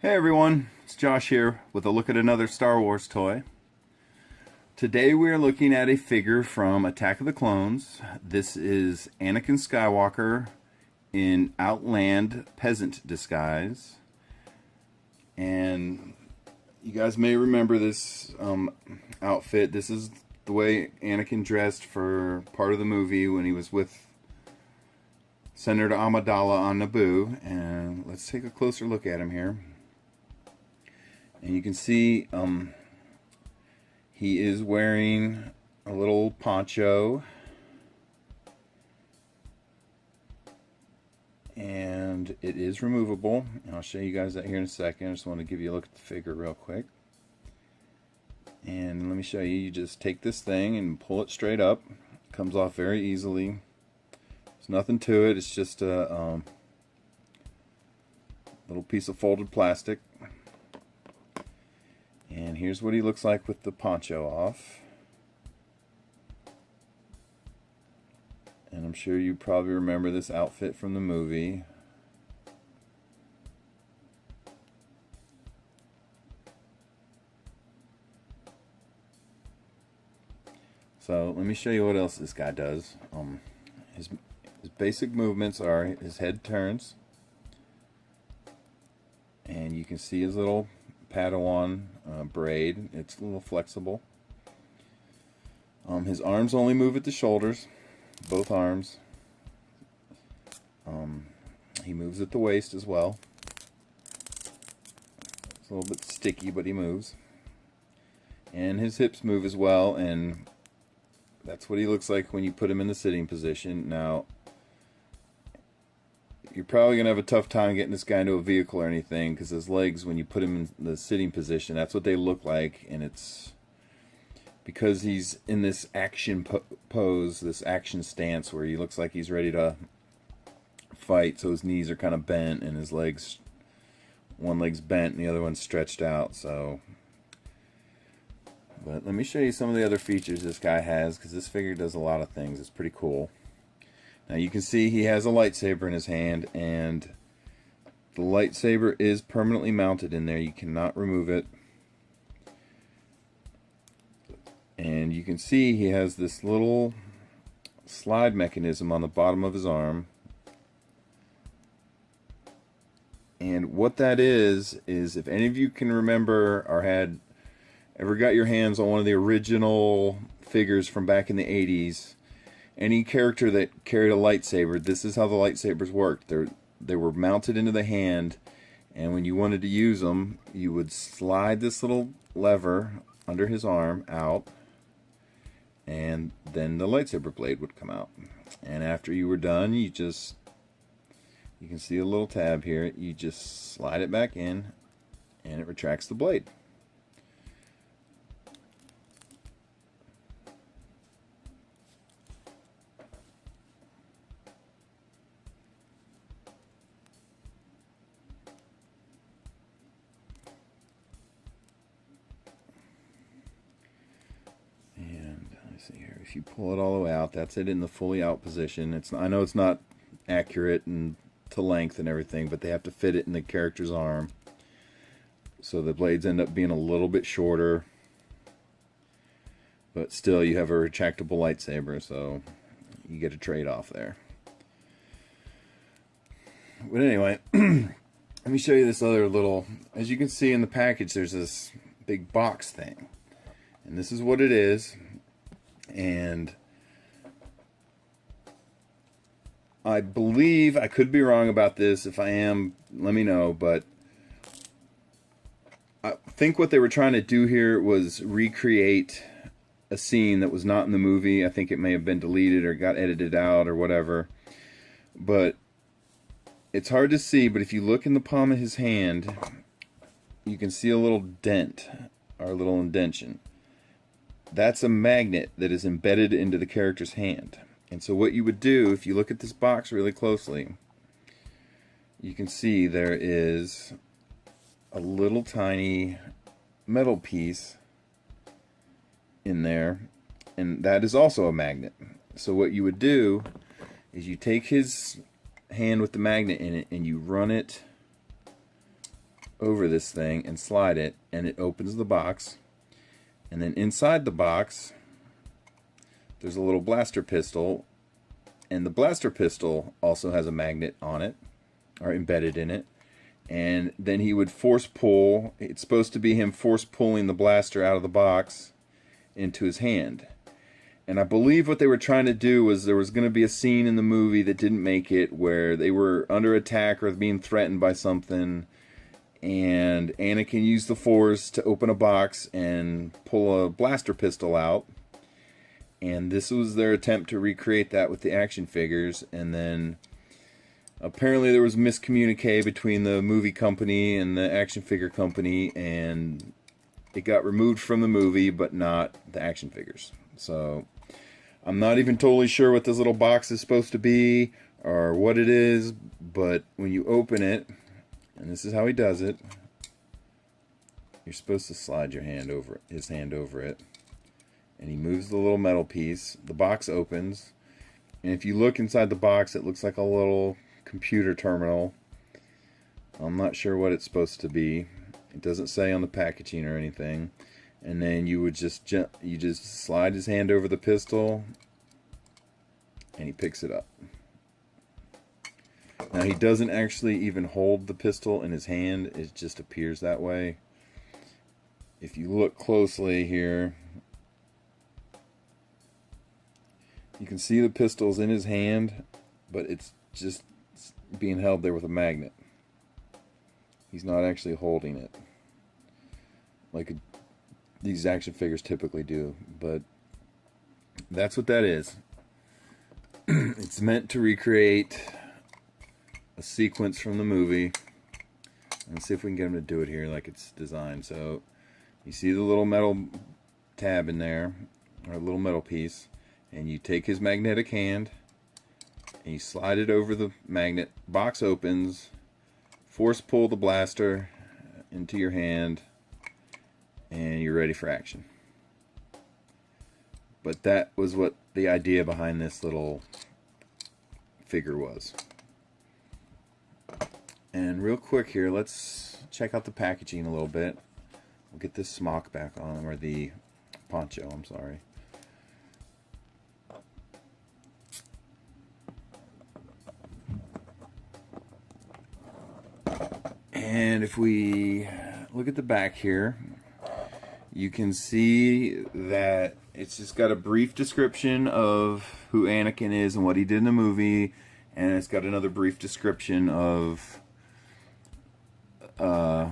Hey everyone, it's Josh here with a look at another Star Wars toy. Today we are looking at a figure from Attack of the Clones. This is Anakin Skywalker in Outland Peasant disguise. And you guys may remember this outfit. This is the way Anakin dressed for part of the movie when he was with Senator Amidala on Naboo. And let's take a closer look at him here. And you can see he is wearing a little poncho, and it is removable. And I'll show you guys that here in a second. I just want to give you a look at the figure real quick. And let me show you. You just take this thing and pull it straight up. It comes off very easily. There's nothing to it. It's just a little piece of folded plastic. And here's what he looks like with the poncho off. And I'm sure you probably remember this outfit from the movie. So let me show you what else this guy does. His basic movements are his head turns. And you can see his little Padawan braid. It's a little flexible. His arms only move at the shoulders, both arms. He moves at the waist as well. It's a little bit sticky, but he moves. And his hips move as well, and that's what he looks like when you put him in the sitting position. Now, you're probably going to have a tough time getting this guy into a vehicle or anything, because his legs, when you put him in the sitting position, that's what they look like. And it's because he's in this action pose, this action stance, where he looks like he's ready to fight. So his knees are kind of bent, and his legs, one leg's bent and the other one's stretched out. So, but let me show you some of the other features this guy has, because this figure does a lot of things. It's pretty cool. Now you can see he has a lightsaber in his hand, and the lightsaber is permanently mounted in there. You cannot remove it. And you can see he has this little slide mechanism on the bottom of his arm. And what that is if any of you can remember or had ever got your hands on one of the original figures from back in the 80s, any character that carried a lightsaber, this is how the lightsabers worked. They were mounted into the hand, and when you wanted to use them, you would slide this little lever under his arm out, and then the lightsaber blade would come out. And after you were done, you can see a little tab here, you just slide it back in, and it retracts the blade. If you pull it all the way out, that's it in the fully out position. I know it's not accurate and to length and everything, but they have to fit it in the character's arm. So the blades end up being a little bit shorter, but still you have a retractable lightsaber, so you get a trade-off there. But anyway, let me show you this other little, as you can see in the package, there's this big box thing. And this is what it is. And I believe, I could be wrong about this. If I am, let me know. But I think what they were trying to do here was recreate a scene that was not in the movie. I think it may have been deleted or got edited out or whatever. But it's hard to see, but if you look in the palm of his hand, you can see a little dent or a little indentation. That's a magnet that is embedded into the character's hand. And so what you would do, if you look at this box really closely, you can see there is a little tiny metal piece in there, and that is also a magnet. So what you would do is you take his hand with the magnet in it and you run it over this thing and slide it, and it opens the box. And then inside the box, there's a little blaster pistol, and the blaster pistol also has a magnet on it, or embedded in it. And then he would force pull. It's supposed to be him force pulling the blaster out of the box into his hand. And I believe what they were trying to do was there was going to be a scene in the movie that didn't make it where they were under attack or being threatened by something, and Anakin used the Force to open a box and pull a blaster pistol out. And this was their attempt to recreate that with the action figures. And then apparently there was miscommunique between the movie company and the action figure company, and it got removed from the movie, but not the action figures. So I'm not even totally sure what this little box is supposed to be or what it is, but when you open it, and this is how he does it, you're supposed to slide your hand over it, his hand over it, and he moves the little metal piece. The box opens, and if you look inside the box, it looks like a little computer terminal. I'm not sure what it's supposed to be. It doesn't say on the packaging or anything. And then you would just slide his hand over the pistol, and he picks it up. Now he doesn't actually even hold the pistol in his hand, it just appears that way. If you look closely here, you can see the pistol's in his hand, but it's just being held there with a magnet. He's not actually holding it like these action figures typically do, but that's what that is. It's meant to recreate a sequence from the movie. Let's see if we can get him to do it here like it's designed. So you see the little metal tab in there, or a little metal piece, and you take his magnetic hand and you slide it over the magnet. Box opens, force pull the blaster into your hand, and you're ready for action. But that was what the idea behind this little figure was. And real quick here, let's check out the packaging a little bit. We'll get this smock back on, or the poncho, I'm sorry. And if we look at the back here, you can see that it's just got a brief description of who Anakin is and what he did in the movie, and it's got another brief description of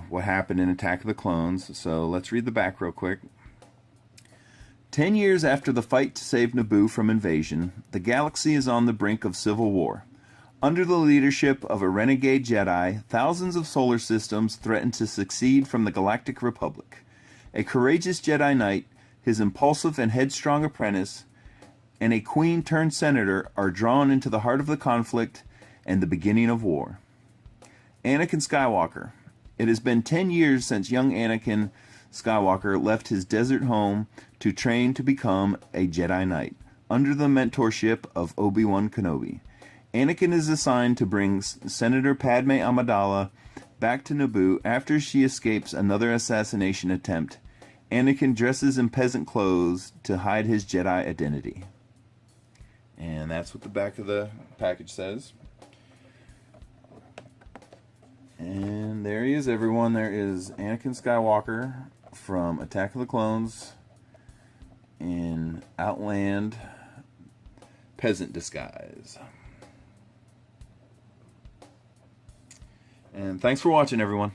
what happened in Attack of the Clones. So let's read the back real quick. 10 years after the fight to save Naboo from invasion, the galaxy is on the brink of civil war. Under the leadership of a renegade Jedi, thousands of solar systems threaten to succeed from the Galactic Republic. A courageous Jedi Knight, his impulsive and headstrong apprentice, and a queen-turned-senator are drawn into the heart of the conflict and the beginning of war. Anakin Skywalker. It has been 10 years since young Anakin Skywalker left his desert home to train to become a Jedi Knight, under the mentorship of Obi-Wan Kenobi. Anakin is assigned to bring Senator Padme Amidala back to Naboo after she escapes another assassination attempt. Anakin dresses in peasant clothes to hide his Jedi identity. And that's what the back of the package says. And there he is, everyone. There is Anakin Skywalker from Attack of the Clones in Outland peasant disguise. And thanks for watching, everyone.